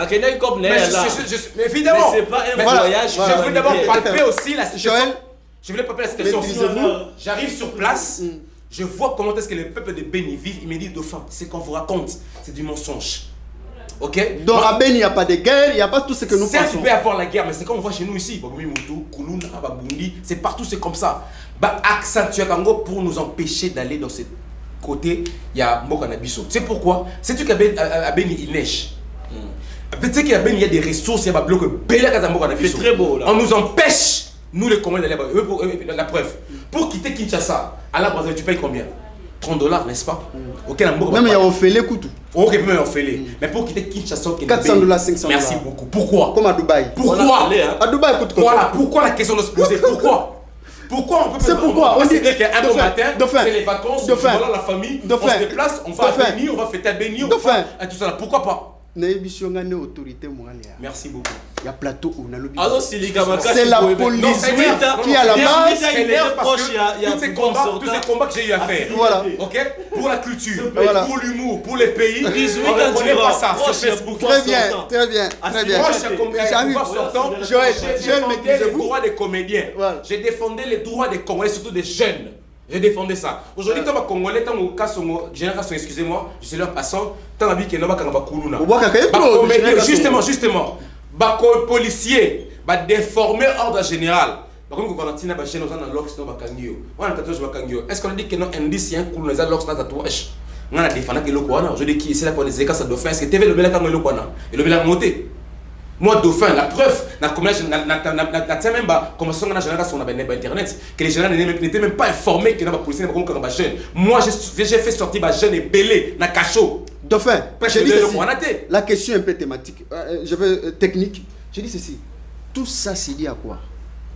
Mais évidemment, mais c'est pas un voyage. Je veux d'abord palper aussi la situation. Je voulais palper la situation. Maîtrisez-vous. J'arrive sur place, je vois comment est-ce que le peuple de Beni vit. Il me dit, Dauphin, c'est qu'on vous raconte, c'est du mensonge. Ok? Donc à Beni, il n'y a pas de guerre, il n'y a pas tout ce que nous certes, pensons. il peut y avoir la guerre, mais c'est comme on voit chez nous ici. C'est partout, c'est comme ça. Bah, accentuer pour nous empêcher d'aller dans cette côté, il y a Mokanabiso. C'est pourquoi? C'est-tu qu'à Beni, il neige. Peut-être qu'à Beni, il y a des ressources, il y a des blocs. C'est très beau là. On nous empêche, nous les Congolais, d'aller là-bas. La preuve. Pour quitter Kinshasa, à la Brazzaville, tu payes combien? $30, n'est-ce pas? Même il y a offert couteau. Ok, même il y a offert. Mais pour quitter Kinshasa, $400, 500. Merci beaucoup. Pourquoi? Comme à Dubaï. Pourquoi? À Dubaï, coûte combien? Voilà, pourquoi la question de se poser? Pourquoi? Pourquoi on peut C'est pourquoi on dit qu'un bon matin, c'est les vacances, on Dauphin, la famille, on Dauphin, se déplace, on va à Beni, on va fêter à Beni, on va à tout ça. Pourquoi pas? Merci beaucoup. Il y a plateau où on a le c'est la police qui a la base. Tous ces combats que j'ai eu à faire. Voilà. Ok? Pour la culture, Voilà. pour l'humour, pour les pays, on ne connaît pas ça sur Facebook. Très bien, très bien, très bien. Moi, j'ai défendu les droits des comédiens. J'ai défendu les droits des Congolais, surtout des jeunes. J'ai défendu ça. Aujourd'hui, tant que Congolais, tant que génération, excusez-moi, je suis leur passant, tant que Bikeno, justement, Bako policier, va déformer ordre général. Est-ce qu'on dit que non, indicien, pour nous, les tatouage? On a défendu que l'Okwana, je dis qui c'est là pour les écarts, ça doit faire. Est-ce que TV le Bela Kamo l'Okwana? Et le Bela monté. Moi, Dauphin, la preuve, internet, que les jeunes n'étaient même pas informés que les policiers n'étaient pas jeunes. Moi, j'ai fait sortir ma jeune et belé, na cachot. Dauphin, la question est un peu thématique, je veux technique. Je dis ceci, tout ça c'est lié à quoi?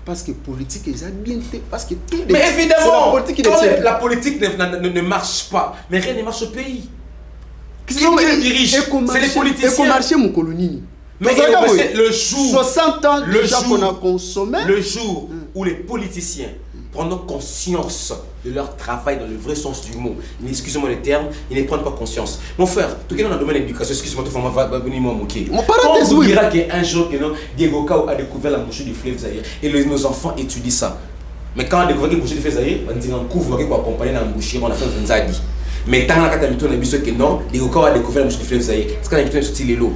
Parce que politique est bien, parce que tout. Mais évidemment, la politique ne marche pas, mais rien ne marche au pays. Qui dirige? C'est les politiciens. Mais le jour, 60 ans déjà qu'on a consommé. Le jour où les politiciens prennent conscience de leur travail dans le vrai sens du mot, excusez-moi le terme, ils ne prennent pas conscience. Mon frère, tout cas dans le domaine de l'éducation, excusez-moi, tout le monde va venir me moquer. Quand vous dira qu'un jour, Diego Kao a découvert la bouche du fleuve Zaïre et nos enfants étudient ça. Mais quand on a découvert la bouche du fleuve Zaïre, on dit qu'on couvre pour accompagner la bouche, on a fait un Zadi. Mais tant que on a vu que non, Diego Kao a découvert la bouche du fleuve Zaïre, c'est quand on a vu sur l'eau.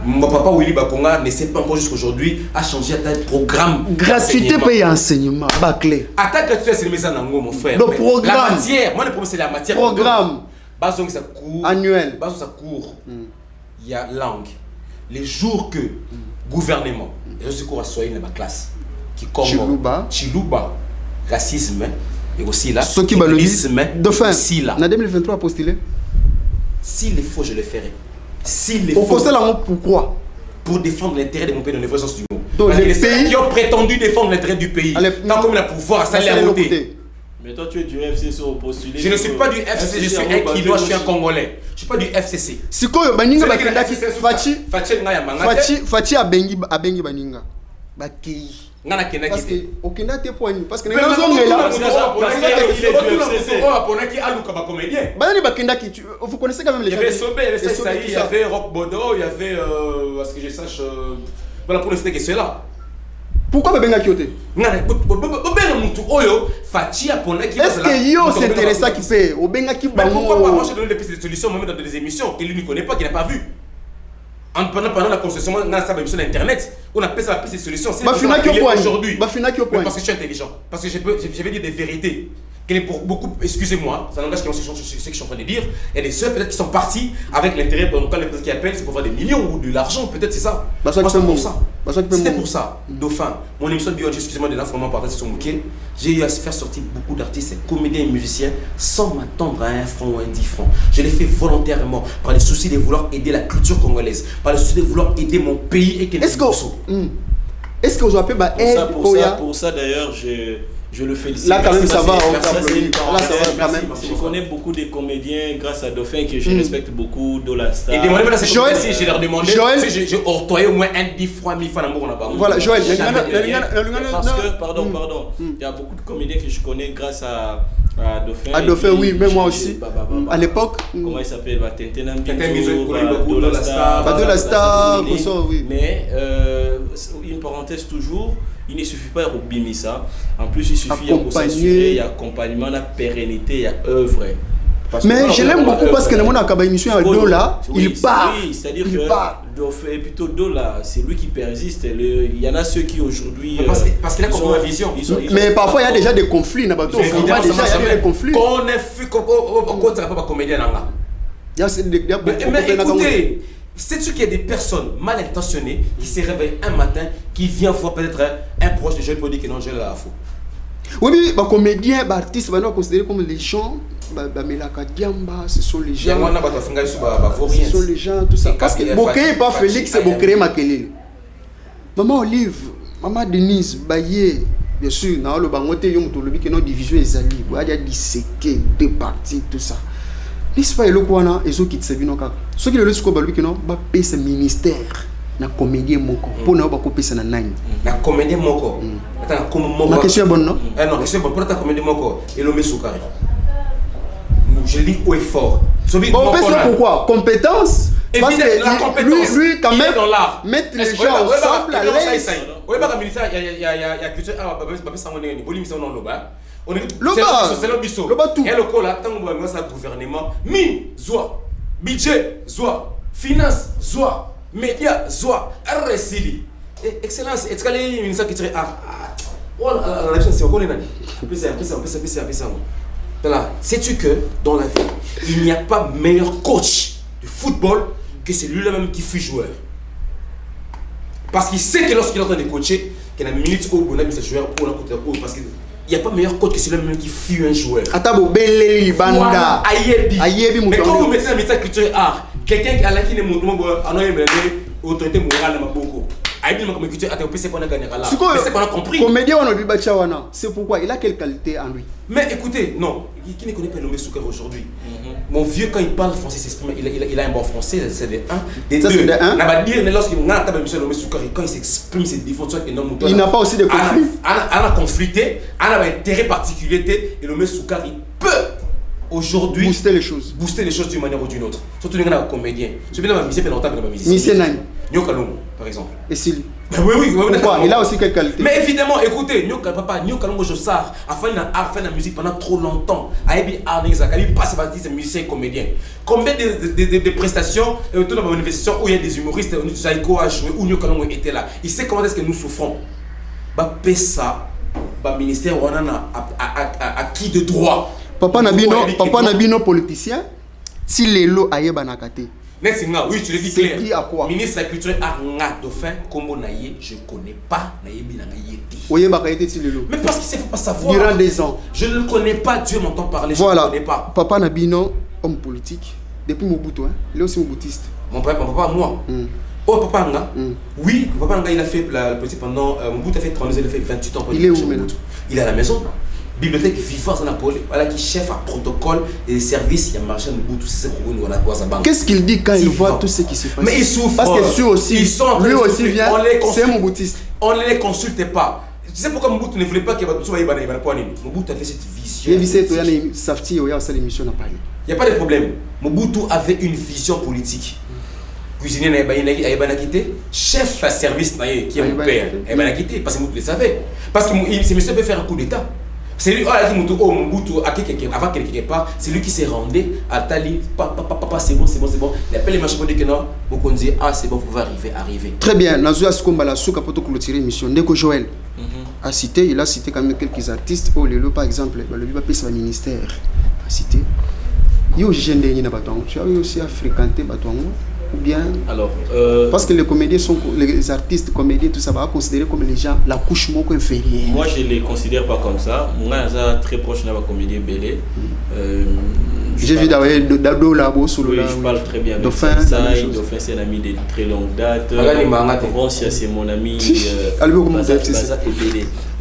Mon papa Willy Bakonga ne sait pas encore jusqu'aujourd'hui à changer un programme. Gratuité paye enseignement, bâclé. Attaque gratuité, c'est le message d'Ango, mon frère. Le programme. La matière, moi le problème c'est la matière. Programme. Basons ça court. Annuel. Basons ça court. Il y a langue. Les jours que gouvernement, les secours à soigner dans ma classe, qui comme Chilouba, racisme, et aussi là, ce qui va le Dauphin, si là. En 2023 postulé. S'il est faux, je le ferai. S'il est faux. Pourquoi? Pour défendre l'intérêt de mon pays dans le vrai sens du mot. Donc les pays qui ont prétendu défendre l'intérêt du pays, tant comme il a pouvoir, ça les a voté. Mais toi, tu es du FCC au postulé. Je ne suis pas du FCC, je suis un Kinois, je suis un Congolais. Je ne suis pas du FCC. Si quoi, Baninga Bakendaki, Fachi Abengi Baninga. Bakei. Parce que au Kenya t'es point parce que les gens sont là. Vous connaissez quand même les gens. Il y avait Sobé, il y avait Rock Bodo, il y avait à ce que je sache voilà pour ne citer que ceux-là. Pourquoi Babenga Kyote? Est-ce que Yo s'intéresse à qui fait au Benga qui mais pourquoi pas moi je donne des pistes de solutions même dans des émissions qu'il ne connaît pas, qu'il n'a pas vu. Pendant la concession, on a ça émission d'internet, on appelle ça la piste de solution. C'est aujourd'hui. Parce que je suis intelligent, parce que je vais dire des vérités. Pour beaucoup, excusez-moi, ça n'engage que ce que je suis en train de dire. Il y a des sœurs peut-être qui sont partis avec l'intérêt, donc quand les personnes qui appellent, c'est pour voir des millions ou de l'argent, peut-être c'est ça. C'était pour ça. Dauphin, mon émission de biologie, excusez-moi de l'information par sur Mouké, j'ai eu à faire sortir beaucoup d'artistes, comédiens et musiciens sans m'attendre à 1 franc ou 10 francs. Je l'ai fait volontairement par le souci de vouloir aider la culture congolaise, par le souci de vouloir aider mon pays et que est-ce que vous appelez pour ça d'ailleurs, je le félicite. Là, quand même, ça va. Je connais beaucoup de comédiens grâce à Dauphin que je respecte beaucoup, Dola Star. Et demandez-moi si je leur demandais si j'ai octroyé au moins 10 fois 1000 fois d'amour. Voilà, Joël. Parce que, pardon, il y a beaucoup de comédiens que je connais grâce à Dauphin. À Dauphin, oui, même moi aussi. À l'époque. Comment il s'appelle? Tintin Dola Star, oui. Mais, une parenthèse toujours. Il ne suffit pas de Bimisa. En plus, il suffit de s'assurer, il y a accompagnement, il y a pérennité, il y a œuvre. Mais je l'aime beaucoup parce que dans mon émission à Dola, il part. Oui, c'est-à-dire que plutôt Dola, c'est lui qui persiste. Il y en a ceux qui aujourd'hui. Parce qu'il a compris ma vision. Mais parfois, il y a déjà des conflits. Il y a des conflits. Qu'on est fait, qu'on ne sera pas comédien. Mais écoutez. Sais-tu qu'il y a des personnes mal intentionnées qui se réveillent un matin, qui viennent voir peut-être un proche de Joël pour dire que non, Joël a la faux. Oui, mais les comédiens, les artistes, on considérés comme les gens. Ce sont les gens. Ce sont les gens, tout ça. Parce que Bokeh pas Félix, c'est Bokeh Makelele. Maman Olive, Maman Denise, Baye, bien sûr, dans le bangote, il y a une division des alliés. Il y a disséqué, deux parties, tout ça. N'est-ce pas le quoi et ceux qui te servent non ceux qui le laissent quoi que non va payer ce ministère na comédien moko pour ne pas couper ça na nani na comédien moko attends comme moko ma question est bonne non non question bonne pour ta comédien moko et le Soukari je dis haut et fort bon pourquoi compétence parce que la compétence lui quand même dans l'art mettre les gens ensemble à l'aise oui pas comme ministère il y a culture ba ça mon ni boli mission non loba c'est le biseau. Et le col là, tant que nous avons gouvernement, mine, zoa, budget, zoa, finance, zoa, médias, zoa, RSili. Excellence, est-ce que les ministres qui tirent c'est encore les nani. Sais-tu que dans la vie, il n'y a pas meilleur coach de football que celui-là même qui fut joueur. Parce qu'il sait que lorsqu'il est en train de coacher, qu'il y a une minute où on a mis ce joueur pour la côté parce que il n'y a pas meilleur coach que celui-même qui fut un joueur. Atabo Belé Banda. Ayebi. Mais quand vous mettez un métier culture et art, quelqu'un qui a la qui ne montre pas autorité morale dans ma boko. Ayebi comme culture art, c'est qu'on a gagné là. C'est qu'on a compris. Comédien on a dit Bachawana. C'est pourquoi il a quelle qualité en lui. Mais écoutez, non, qui ne connaît pas le Soukari aujourd'hui. Mon vieux quand il parle français s'exprime, il a un bon français, c'est des 1, des 2. On va dire lorsqu'il a un monsieur Soukari quand il s'exprime ses défauts énormes. Il n'a pas aussi de conflit. On a conflicté, on a un intérêt particulier et le monsieur Soukari peut aujourd'hui booster les choses d'une manière ou d'une autre. Surtout les gars comédiens. Je vais dans ma musique pendant dans ma musique. Monsieur Nani. Nyokalongo par exemple. Et Sili. Oui. Pourquoi? Il a aussi quelle qualité? Mais évidemment, écoutez, Nyokalongo Jossar a fait la musique pendant trop longtemps. Ayebi Arnexak, il passe par des musiciens et comédiens. Combien de prestations, autour de ma manifestation où il y a des humoristes, Jaiko a joué, où Nyokalongo était là. Il sait comment est-ce que nous souffrons. Pesa, ministère à qui de droit? Papa Nabino politicien, si les lots aillent banakate. Merci, oui, tu le dis clair. Dit à quoi? Ministre de la Culture Arnga Dauphin, Kombo Naye, je ne connais pas Nayebi Nangayeti. Oui, si les lots. Mais parce qu'il ne faut pas savoir. Durant des ans. Je ne le connais pas, Dieu m'entend parler, je voilà. ne le connais pas. Papa Nabino, homme politique, depuis Mobutu, il est aussi moboutiste. Mon papa, moi. Oh, Papa Nga. Oui, Papa Nga, il a fait la politique pendant. Mobutu a fait 30 ans, il a fait 28 ans. Il est où maintenant? Il est à la maison. bibliothèque vivante voilà qui chef à protocole et service, il y a marché Mobutu, c'est pour nous on a quoi ça banque. Qu'est-ce qu'il dit quand il voit tout ce qui se passe? Mais il souffre. Parce que lui aussi vient, c'est un Moboutiste. On ne les consulte pas. Tu sais pourquoi Mobutu ne voulait pas qu'il y ait Mobutu a fait cette vision. Il n'y a pas de problème. Mobutu avait une vision politique. Cuisinier n'a quitté, chef à service qui est mon père, parce que Mobutu le savait. Parce que ce monsieur peut faire un coup d'état. C'est lui qui a dit Mobutu avant quelque part, c'est lui qui s'est rendu à Tali, papa c'est bon. Il appelle les machins pour dire que non, beaucoup dit c'est bon, vous pouvez arriver. Très bien, Nazou Skombala Souka pour clôturer l'émission. Ndeko Joël a cité, il a cité quand même quelques artistes. Oh Lelo par exemple, le papier sur le ministère a cité. Yo jeune dernier Batongo, tu as aussi à fréquenter Batongo ou bien alors parce que les comédiens sont les artistes comédiens tout ça va considérer comme les gens la couche moins inférieure. Moi je les considère pas comme ça. Moi je très proche de la comédien Belé. J'ai vu Dado Labo sous le je parle très bien avec Dauphin c'est un ami de très longue date. Roncia c'est mon ami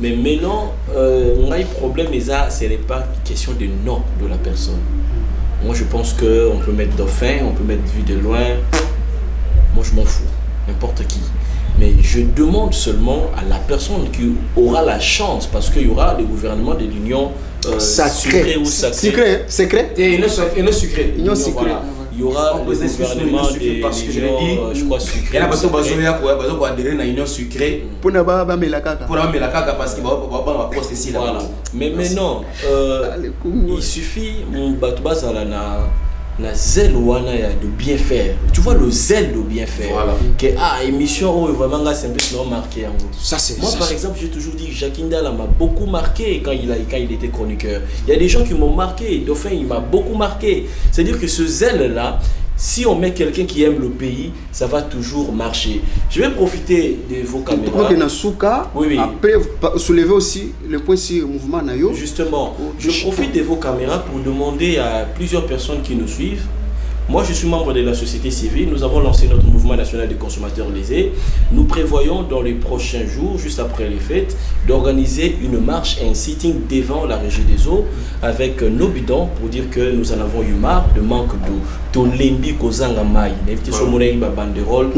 mais maintenant on a un problème mais ça ce n'est pas question de nom de la personne. Moi je pense qu'on peut mettre Dauphin, on peut mettre Vue de loin. Moi je m'en fous, n'importe qui. Mais je demande seulement à la personne qui aura la chance, parce qu'il y aura le gouvernement de l'Union sucrée ou sacrée. Secret et une sucrée. Union sucrée. Voilà. Il y aura le gouvernement de l'Union, je crois, sucrée. Il y a la personne qui va adhérer à l'Union sucrée. Pour ne pas mettre la caca. Parce qu'il va poster ici là. Voilà. Mais non, il suffit, mon batouba na zèle de bien faire. Tu vois le zèle de bien faire. Voilà. Que émission où vraiment c'est un peu marqué. Ça c'est. Moi par exemple j'ai toujours dit Jacques Ndala m'a beaucoup marqué quand il était chroniqueur. Il y a des gens qui m'ont marqué. Dauphin il m'a beaucoup marqué. C'est-à-dire que ce zèle là, si on met quelqu'un qui aime le pays, ça va toujours marcher. Je vais profiter de vos caméras. Oui. Après, soulever aussi le point sur le mouvement Nayo. Justement, je profite de vos caméras pour demander à plusieurs personnes qui nous suivent. Moi, je suis membre de la société civile. Nous avons lancé notre mouvement national des consommateurs lésés. Nous prévoyons dans les prochains jours, juste après les fêtes, d'organiser une marche et un sitting devant la régie des eaux avec nos bidons pour dire que nous en avons eu marre de manque d'eau. Tolembi Kozanga Mai, n'invitez sur mon banderole.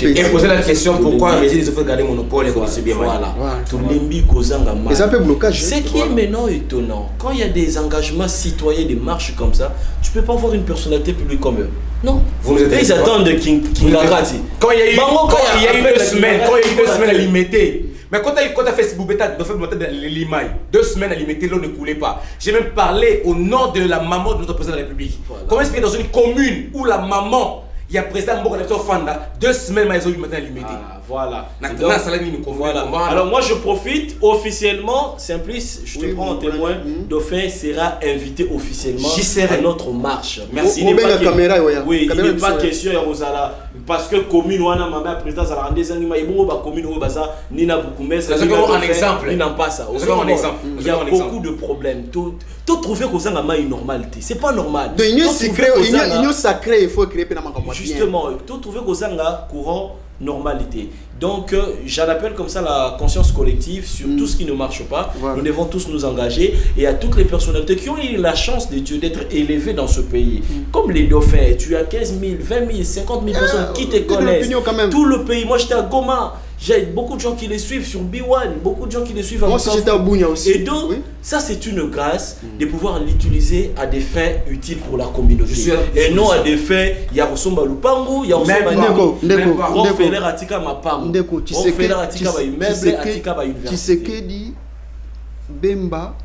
Et poser la question pourquoi la régie des eaux fait garder monopole et qu'on sait bien. Voilà. Tolembi Kozanga Mai. Et ça peut blocage. Ce qui est maintenant étonnant, quand il y a des engagements citoyens, des marches comme ça, tu ne peux pas voir une personnalité publique comme eux. Non, ils attendent King Kangati. Quand il y a eu 2 semaines, à limiter. Mais quand tu as fait ce boubeta, de l'Imaï, 2 semaines à limiter, l'eau ne coulait pas. J'ai même parlé au nom de la maman de notre président de la République. Voilà. Comment expliquer dans une commune où la maman, il y a président Mboko de Fanda, 2 semaines, ils ont eu matin à limiter. Voilà. Voilà. Alors moi je profite officiellement, Simplice, je te prends en témoin, Dauphin sera invité officiellement à notre marche. Merci. Il n'est pas question parce que commune wana mama président ça rendre des animaux bon ba commune au baza ni na bukumes c'est un exemple ni n'a pas ça. Il y a beaucoup de problèmes. Tout trouver que ça n'a une normalité. C'est pas normal. De union sacrée il faut créer justement tout trouver que ça n'a courant normalité. Donc j'en appelle comme ça la conscience collective sur tout ce qui ne marche pas. Voilà. Nous devons tous nous engager et à toutes les personnalités qui ont eu la chance de Dieu d'être élevées dans ce pays. Comme les dauphins, tu as 15 000, 20 000, 50 000 personnes qui te connaissent. Tout le pays. Moi j'étais à Goma. J'ai beaucoup de gens qui les suivent sur B1, beaucoup de gens qui les suivent à moi aussi j'étais à Bounia aussi. Et donc, ça c'est une grâce de pouvoir l'utiliser à des fins utiles pour la communauté. Et non à des fins, il y a Rosomba Lupango, il y a Rosomba Ndeko, on fait l'air Atika Mapango, on fait l'air Atika Immeuble, Atika Université. Tu sais que dit Bemba,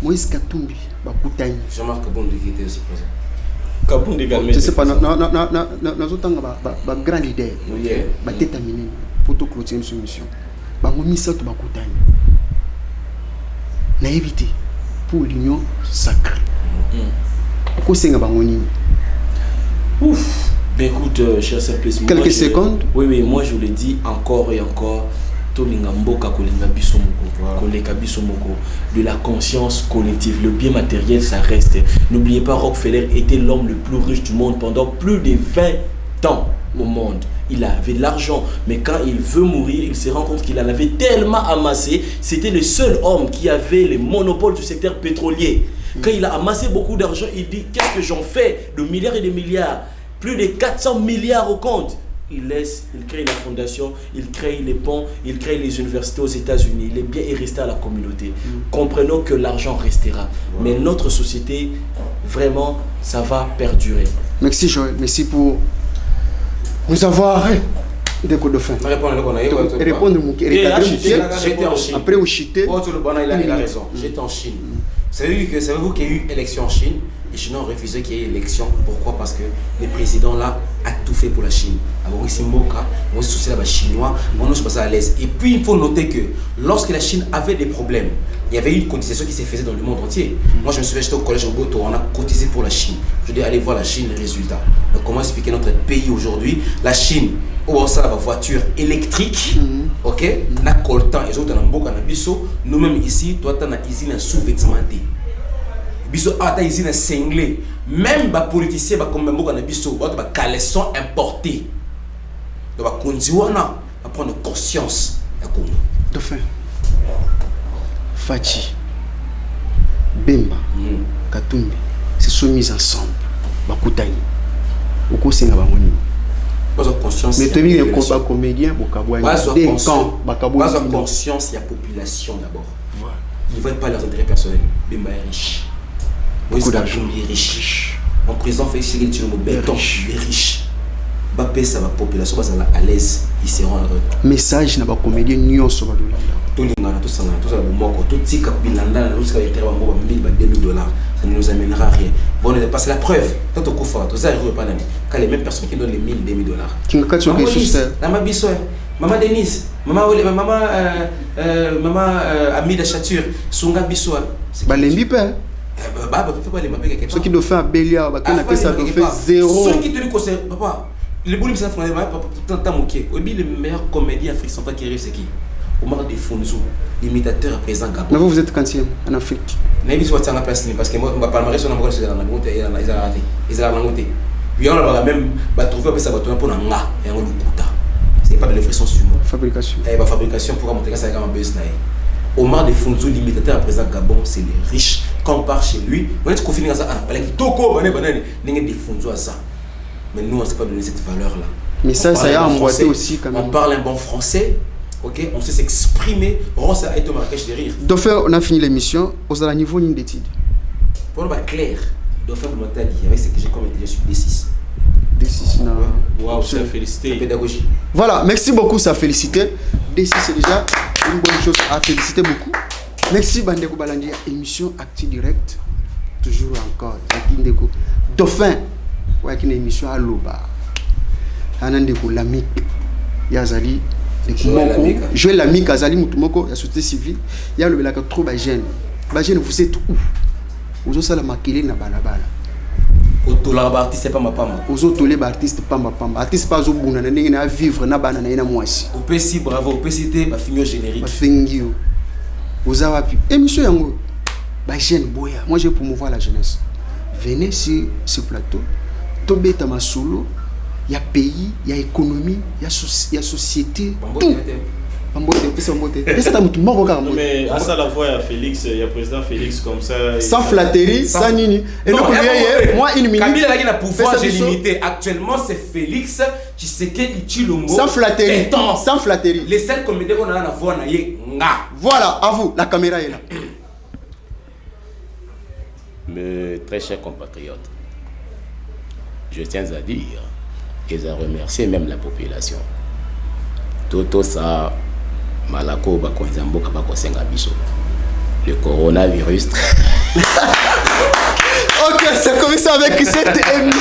Moïse Katumbi, Bakutani. Jean-Marc Kabondi qui était aussi présent. Kabondi également. Je sais pas, nous autant grand leader, tête terminé pour tout clôturer une mission. Bango misa to bakutani. Na éviter pour l'union sacrée. Ko senga bango nini. Ouf. Ben écoute, cher Simplice. Quelques secondes. Oui, moi je le dis encore et encore. De la conscience collective, le bien matériel ça reste. N'oubliez pas, Rockefeller était l'homme le plus riche du monde pendant plus de 20 ans au monde. il avait de l'argent, mais quand il veut mourir, il se rend compte qu'il en avait tellement amassé. C'était le seul homme qui avait le monopole du secteur pétrolier. Quand il a amassé beaucoup d'argent, il dit qu'est-ce que j'en fais de milliards et de milliards, plus de 400 milliards au compte. Il crée la fondation, il crée les ponts, il crée les universités aux États-Unis. Les biens est resté à la communauté. Comprenons que l'argent restera. Mais notre société, vraiment, ça va perdurer. Merci Joël, merci pour nous avoir des coups de fin. Répondre j'étais en Chine. Après, vous chitez. Il a raison. J'étais en Chine. Savez-vous qu'il y a eu élection en Chine? Les Chinois ont refusé qu'il y ait élection. Pourquoi? Parce que le président là a tout fait pour la Chine. Alors ici Moka, on se soucie là chinois, on se passe à l'aise. Et puis il faut noter que lorsque la Chine avait des problèmes, il y avait une cotisation qui s'est faite dans le monde entier. Moi je me souviens, j'étais au collège au Boto, on a cotisé pour la Chine. Je dis allez voir la Chine, les résultats. Donc comment expliquer notre pays aujourd'hui? La Chine, où ça la voiture électrique, ok? Na coltan, et autres dans Mboka na biso, nous-mêmes ici, toi tu as une usine sous-vêtementé. Biso ata usine cinglé, même les politiciens comme Mboka na biso, ba caleçon importé. Donc ba kondiwana, ba prendre conscience ya Congo. Dauphin. Fachi, Bemba, Katumbi, se sont mis ensemble. Bakutani. Oko senga bangoni. Pas de conscience. Mais tu es un comédien, Bokabouani. Pas de conscience, il y a population d'abord. Voilà. Ils ne veulent pas leurs intérêts personnels. Bemba est riche. Beaucoup d'argent. Il est riche. En prison, Félix Tshisekedi Béton, il est riche. Bapé, ça va population, à l'aise, ils seront heureux. Message n'a pas comédien, ni on se va donner. Tout le monde, tout ça, tout petit capilanda, tout ce qui a été $1000, $2000, ça ne nous amènera à rien. Bon, c'est la preuve. Quand on couvre, tout ça, quand les mêmes personnes qui donnent les $1000, $2000. Qui me cache quelque chose. Maman Bissoy, maman Denise, maman Amida Chature, Sunga Bissoy. Balembi père. Ceux qui doivent faire un béliard, ça doit faire 0. Ceux qui te disent que papa, le boulot c'est le meilleur comédien africain central qui arrive, c'est qui? Omar de Funzu, l'imitateur présent Gabon. Mais vous êtes quantième en Afrique? Parce que moi, je palmarès sur la moitié de la montée, ils ont raté. Ils ont monté. Puis on a même trouvé ça pour un nga et un lukuta. C'est pas de l'effraction sur moi. Fabrication. La fabrication pour monter ça avec un buzz. Omar de Funzu, l'imitateur présent Gabon, c'est les riches. Quand on part chez lui, on est confiné à ça. Mais nous, on ne sait pas donner cette valeur-là. Mais ça y a emboîté aussi quand même. On parle un bon français. Ok, on sait s'exprimer. Ça a été Marrakech de rire. Dauphin, on a fini l'émission. Aux à niveau d'une d'études. Pour nous, clair. Dauphin, vous m'avez dit, avec ce que j'ai commenté, je suis D6. D6, non. Waouh, c'est félicité. Pédagogie. Voilà, merci beaucoup, ça félicité. D6, c'est déjà une bonne chose à féliciter beaucoup. Merci, Bandeko Balandi. Émission Actu Direct. Toujours encore. Dauphin, ouais, une émission à l'Oba. Anandeko Lamik. Yazali. Joël Lamik, Azali Moutoumoko, la société civile. Il y a le Belaka trop Bajen. Bajen, vous êtes où? Vous avez la maquille na balabala. Otola artiste pas ma pamba. Vous avez les artistes pas ma pamba. Artiste pas au bout na vivre na banana na moisi. Au PC bravo, au PCT ba finio générique. Ba fingio. Vous avez pu émission yango. Bajen boya. Moi je vais promouvoir la jeunesse. Venez sur ce plateau. Tobeta ma solo. Il y a pays, il y a économie, il y a société, tout. Mais à ça la voix, il y a Félix, il y a président Félix comme ça. Sans flatterie, sans nini. Et donc, moi, une minute. Kabila a le pouvoir, j'ai limité. Actuellement, c'est Félix Tshisekedi Tshilombo. Sans flatterie. Sans flatterie. Les seuls comédiens qu'on a à voir, voilà, à vous, la caméra est là. Mes très chers compatriotes, je tiens à dire et à remercier même la population. Tout ça, Malako Bakonzambo Kabako Sengabiso. Le coronavirus. Ok, c'est comme ça avec cette émission.